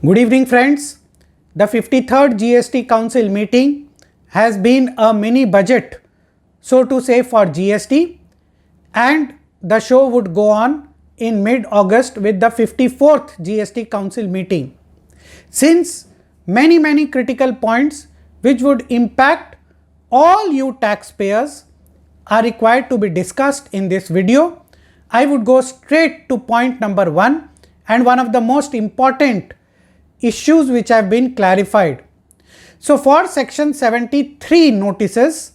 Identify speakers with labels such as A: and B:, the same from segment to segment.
A: Good evening friends. The 53rd GST Council meeting has been a mini budget, so to say, for GST, and the show would go on in mid-August with the 54th GST Council meeting. Since many critical points which would impact all you taxpayers are required to be discussed in this video, I would go straight to point number 1 and one of the most important issues which have been clarified. So for section 73 notices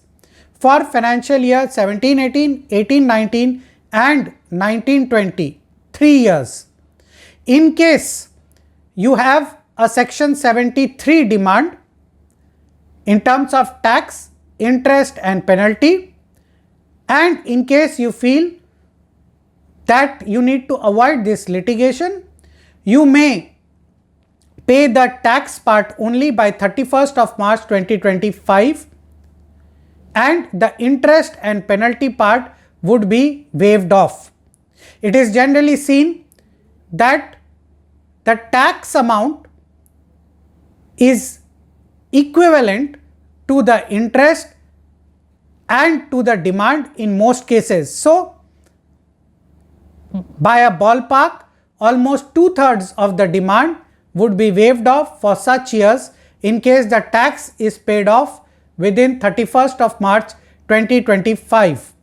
A: for financial year 17-18, 18-19 and 19-20, 3 years. In case you have a section 73 demand in terms of tax, interest and penalty, and in case you feel that you need to avoid this litigation, you may pay the tax part only by 31st of March 2025 and the interest and penalty part would be waived off. It is generally seen that the tax amount is equivalent to the interest and to the demand in most cases. So, by a ballpark, almost 2/3 of the demand would be waived off for such years in case the tax is paid off within 31st of March 2025.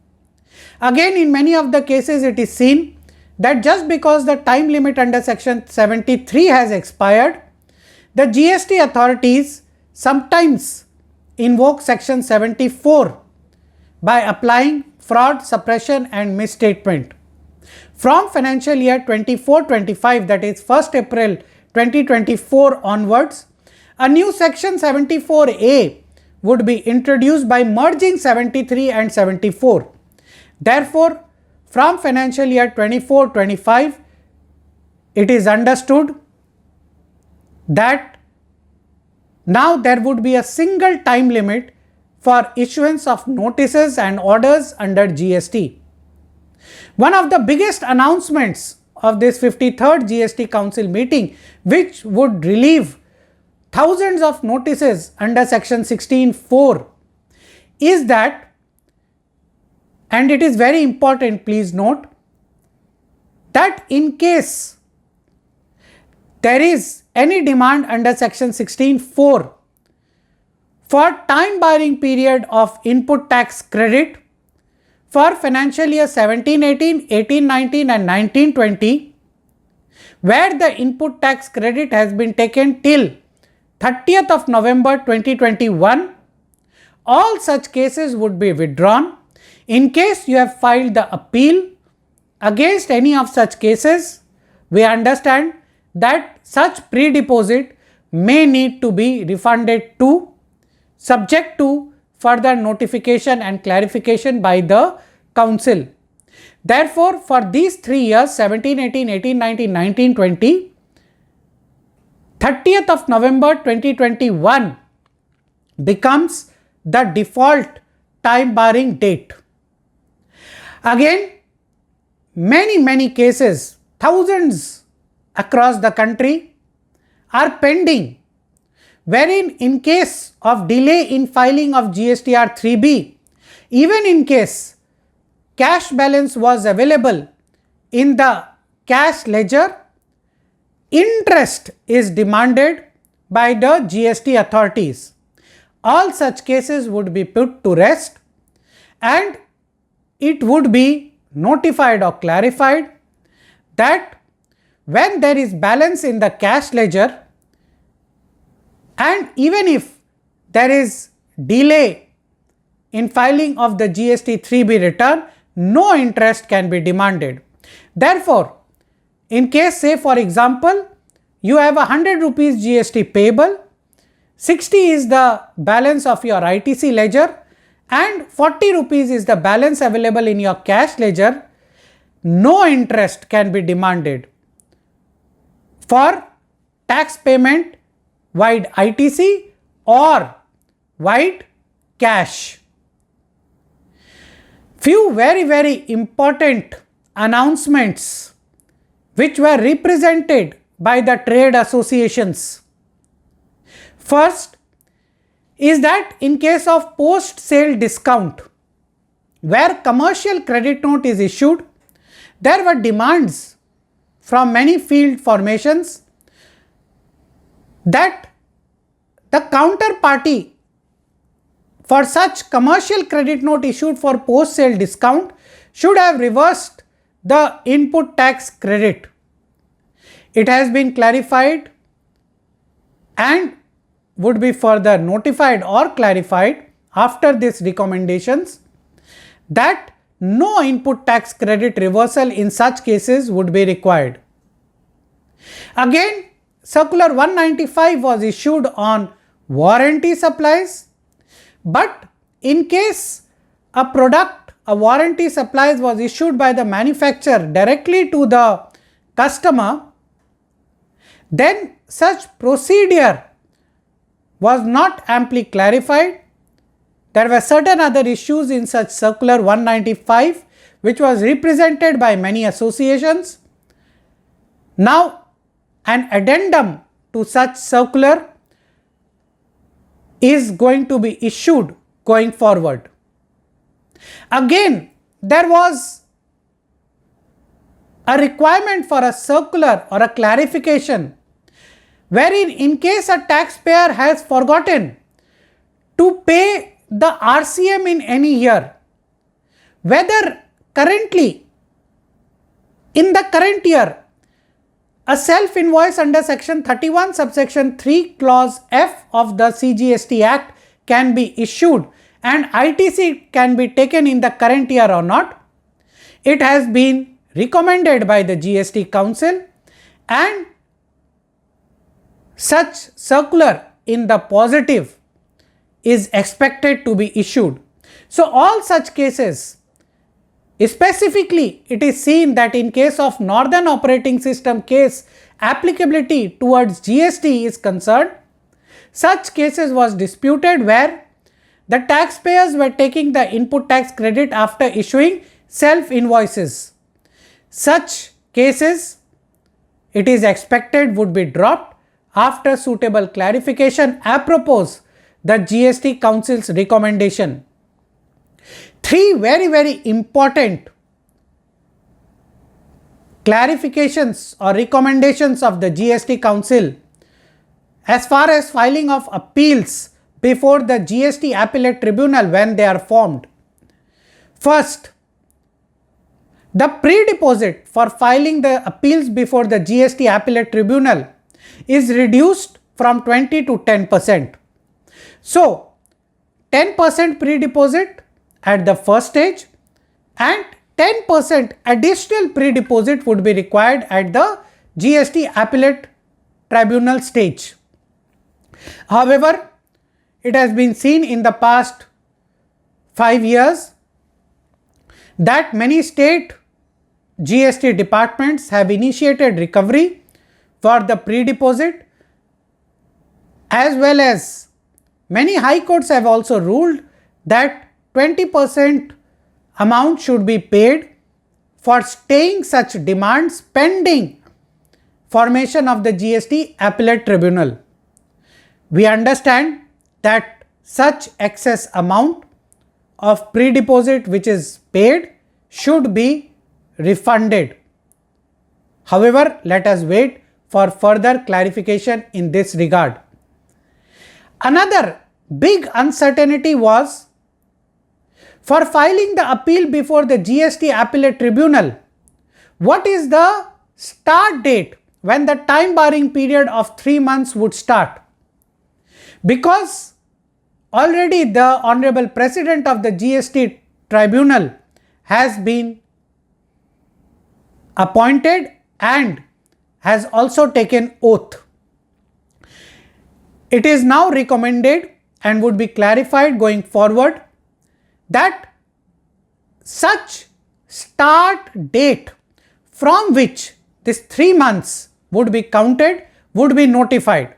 A: Again, in many of the cases it is seen that just because the time limit under section 73 has expired, the GST authorities sometimes invoke section 74 by applying fraud, suppression and misstatement. From financial year 24-25, that is 1st April 2024 onwards, a new section 74A would be introduced by merging 73 and 74. Therefore, from financial year 24-25, it is understood that now there would be a single time limit for issuance of notices and orders under GST. One of the biggest announcements of this 53rd GST Council meeting, which would relieve thousands of notices under section 16(4), is that, and it is very important, please note, that in case there is any demand under section 16(4) for time barring period of input tax credit for financial year 17-18, 18-19 and 19-20, where the input tax credit has been taken till 30th of November 2021, all such cases would be withdrawn. In case you have filed the appeal against any of such cases, we understand that such pre-deposit may need to be refunded too, subject to further notification and clarification by the Council. Therefore, for these 3 years 17-18, 18-19, 19-20, 30th of November 2021 becomes the default time barring date. Again, many cases, thousands across the country are pending, wherein in case of delay in filing of GSTR 3B, even in case cash balance was available in the cash ledger, interest is demanded by the GST authorities. All such cases would be put to rest and it would be notified or clarified that when there is balance in the cash ledger and even if there is delay in filing of the GST 3B return, no interest can be demanded. Therefore, in case, say for example, you have 100 rupees GST payable, 60 is the balance of your ITC ledger and 40 rupees is the balance available in your cash ledger, no interest can be demanded for tax payment vide ITC or vide cash. Few very important announcements which were represented by the trade associations. First is that in case of post sale discount, where commercial credit note is issued, there were demands from many field formations that the counterparty for such commercial credit note issued for post sale discount should have reversed the input tax credit. It has been clarified and would be further notified or clarified after these recommendations that no input tax credit reversal in such cases would be required. Again, Circular 195 was issued on warranty supplies, but in case a warranty supplies was issued by the manufacturer directly to the customer, then such procedure was not amply clarified. There were certain other issues in such Circular 195 which was represented by many associations. Now, an addendum to such circular is going to be issued going forward. Again, there was a requirement for a circular or a clarification wherein in case a taxpayer has forgotten to pay the RCM in any year, whether currently in the current year a self invoice under section 31 subsection 3 clause F of the CGST Act can be issued and ITC can be taken in the current year or not, it has been recommended by the GST Council and such circular in the positive is expected to be issued. So, all such cases, specifically it is seen that in case of Northern Operating System case applicability towards GST is concerned, such cases was disputed where the taxpayers were taking the input tax credit after issuing self invoices. Such cases, it is expected would be dropped after suitable clarification apropos the GST Council's recommendation. Three very important clarifications or recommendations of the GST Council as far as filing of appeals before the GST Appellate Tribunal when they are formed. First, the pre-deposit for filing the appeals before the GST Appellate Tribunal is reduced from 20 to 10%. So, 10% pre-deposit at the first stage and 10% additional pre-deposit would be required at the GST Appellate Tribunal stage. However, it has been seen in the past 5 years that many state GST departments have initiated recovery for the pre-deposit, as well as many high courts have also ruled that 20% amount should be paid for staying such demands pending formation of the GST Appellate Tribunal. We understand that such excess amount of pre-deposit which is paid should be refunded. However, let us wait for further clarification in this regard. Another big uncertainty was for filing the appeal before the GST Appellate Tribunal. What is the start date when the time barring period of 3 months would start? Because already the Honorable President of the GST Tribunal has been appointed and has also taken oath. It is now recommended and would be clarified going forward that such start date from which this 3 months would be counted would be notified.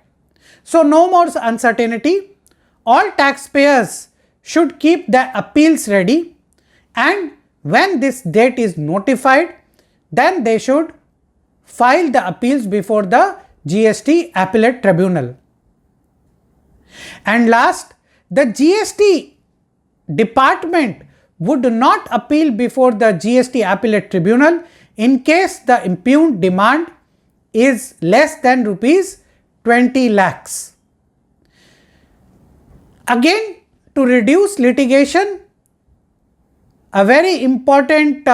A: So, no more uncertainty. All taxpayers should keep their appeals ready, and when this date is notified, then they should file the appeals before the GST Appellate Tribunal. And last, the GST department would not appeal before the GST Appellate Tribunal in case the impugned demand is less than rupees 20 lakhs. Again, to reduce litigation, a very important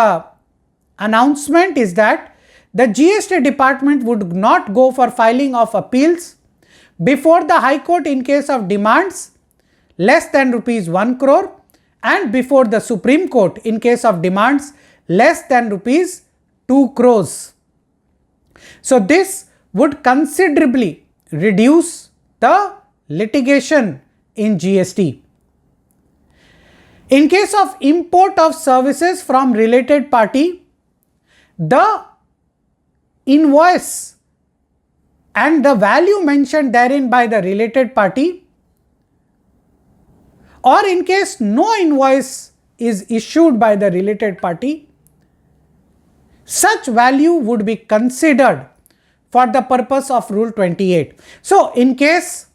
A: announcement is that the GST department would not go for filing of appeals before the High Court in case of demands less than rupees 1 crore and before the Supreme Court in case of demands less than rupees 2 crores. So this would considerably reduce the litigation in GST. In case of import of services from related party, the invoice and the value mentioned therein by the related party, or in case no invoice is issued by the related party, such value would be considered for the purpose of Rule 28. So, in case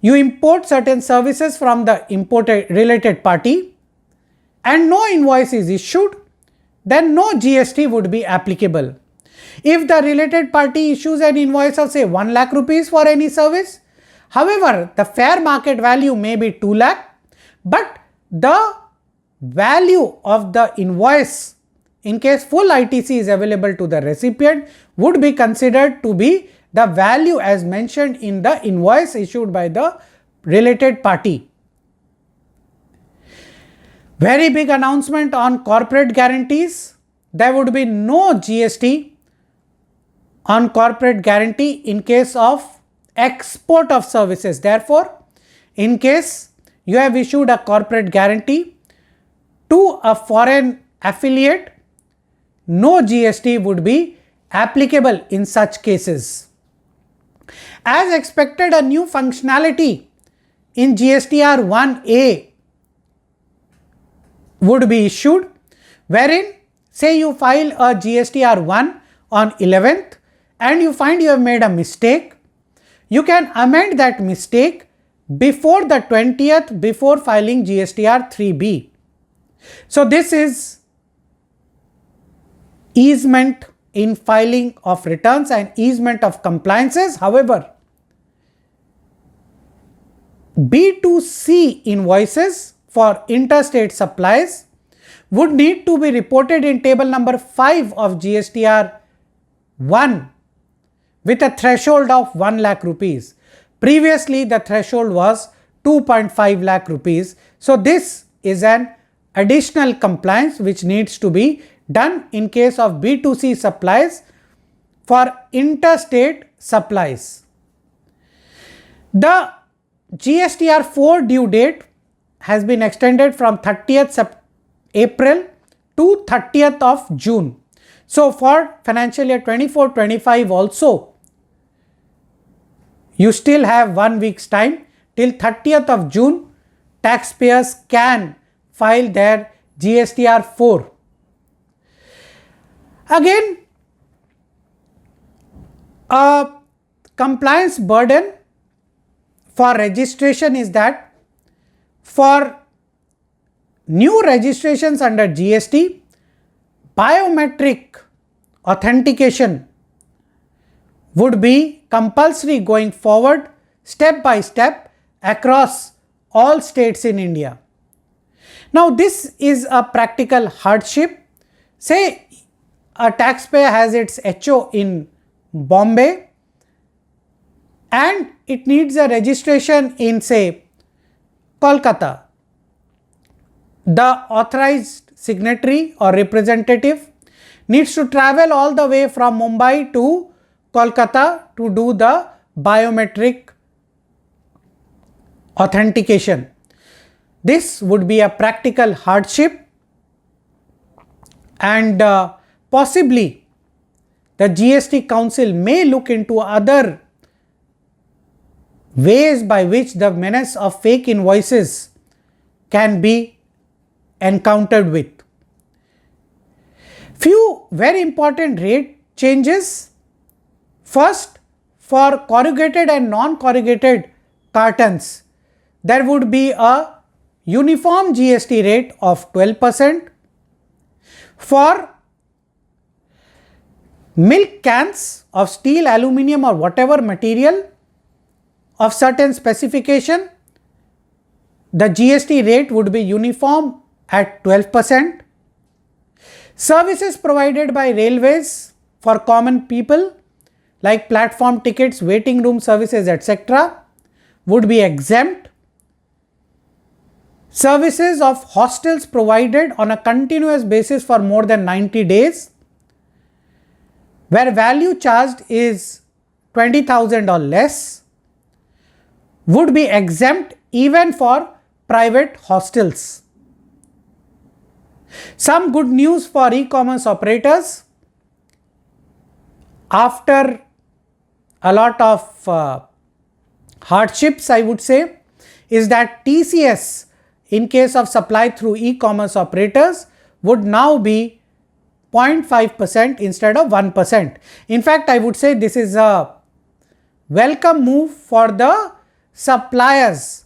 A: you import certain services from the imported related party and no invoice is issued, then no GST would be applicable. If the related party issues an invoice of say 1 lakh rupees for any service, however, the fair market value may be 2 lakh, but the value of the invoice in case full ITC is available to the recipient would be considered to be the value as mentioned in the invoice issued by the related party. Very big announcement on corporate guarantees. There would be no GST on corporate guarantee in case of export of services. Therefore, in case you have issued a corporate guarantee to a foreign affiliate, no GST would be applicable in such cases. As expected, a new functionality in GSTR 1A would be issued, wherein say you file a GSTR 1 on 11th and you find you have made a mistake, you can amend that mistake before the 20th before filing GSTR 3B. So this is easement in filing of returns and easement of compliances. However, B2C invoices for interstate supplies would need to be reported in table number 5 of GSTR 1 with a threshold of 1 lakh rupees. Previously, the threshold was 2.5 lakh rupees. So this is an additional compliance which needs to be done in case of B2C supplies for interstate supplies. The GSTR 4 due date has been extended from 30th April to 30th of June. So for financial year 24-25 also, you still have 1 week's time till 30th of June. Taxpayers can file their GSTR 4. Again, a compliance burden for registration is that for new registrations under GST, biometric authentication would be compulsory going forward step by step across all states in India. Now this is a practical hardship. Say a taxpayer has its HO in Bombay and it needs a registration in say Kolkata. The authorized signatory or representative needs to travel all the way from Mumbai to Kolkata to do the biometric authentication. This would be a practical hardship, and possibly the GST Council may look into other ways by which the menace of fake invoices can be encountered with. Few very important rate changes. First, for corrugated and non-corrugated cartons, there would be a uniform GST rate of 12%. For milk cans of steel, aluminum or whatever material of certain specification, the GST rate would be uniform at 12%. Services provided by railways for common people like platform tickets, waiting room services, etc. would be exempt. Services of hostels provided on a continuous basis for more than 90 days, where value charged is 20,000 or less, would be exempt even for private hostels. Some good news for e-commerce operators. After a lot of hardships, I would say, is that TCS in case of supply through e-commerce operators would now be 0.5% instead of 1%. In fact, I would say this is a welcome move for the suppliers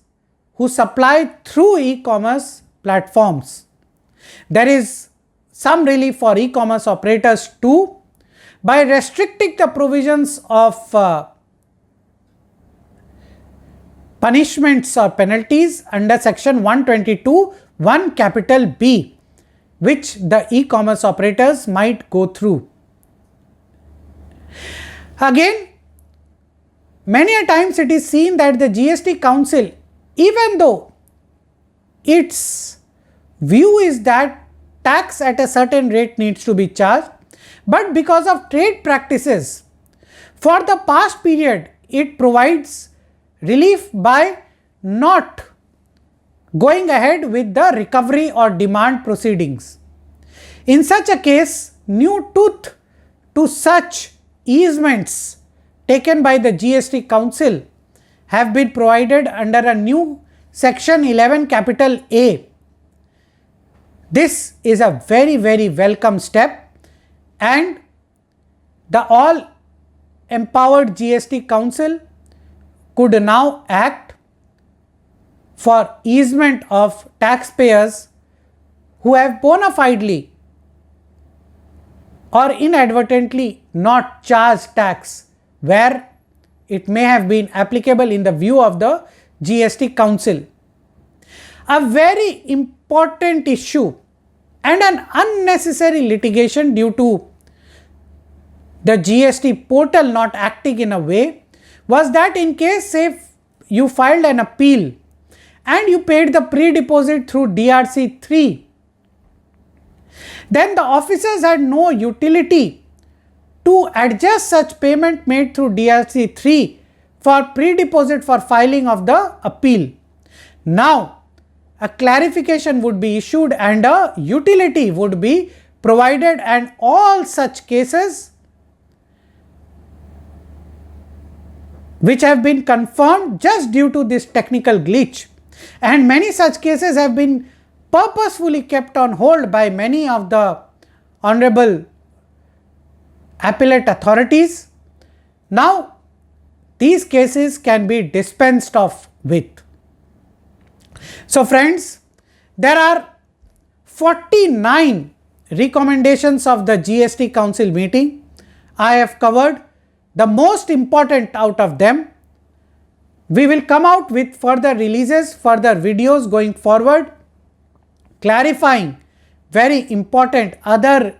A: who supply through e-commerce platforms. There is some relief for e-commerce operators too by restricting the provisions of punishments or penalties under section 122(1) capital B, which the e-commerce operators might go through. Again, many a times it is seen that the GST Council, even though its view is that tax at a certain rate needs to be charged, but because of trade practices for the past period, it provides relief by not going ahead with the recovery or demand proceedings. In such a case, new tooth to such easements taken by the GST Council have been provided under a new section 11 capital A. This is a very welcome step, and the all empowered GST Council could now act for easement of taxpayers who have bona fidely or inadvertently not charged tax where it may have been applicable in the view of the GST Council. A very important issue and an unnecessary litigation due to the GST portal not acting in a way was that in case, say, you filed an appeal and you paid the pre-deposit through DRC 3, then the officers had no utility to adjust such payment made through DRC 3 for pre-deposit for filing of the appeal. Now, a clarification would be issued and a utility would be provided, and all such cases which have been confirmed just due to this technical glitch, and many such cases have been purposefully kept on hold by many of the honorable appellate authorities. Now, these cases can be dispensed of with. So friends, there are 49 recommendations of the GST Council meeting. I have covered the most important out of them. We will come out with further releases, further videos going forward, clarifying very important other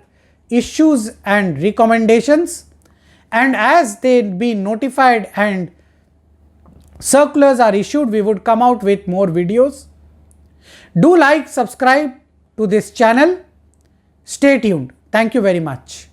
A: issues and recommendations, and as they be notified and circulars are issued, we would come out with more videos. Do like, subscribe to this channel. Stay tuned. Thank you very much.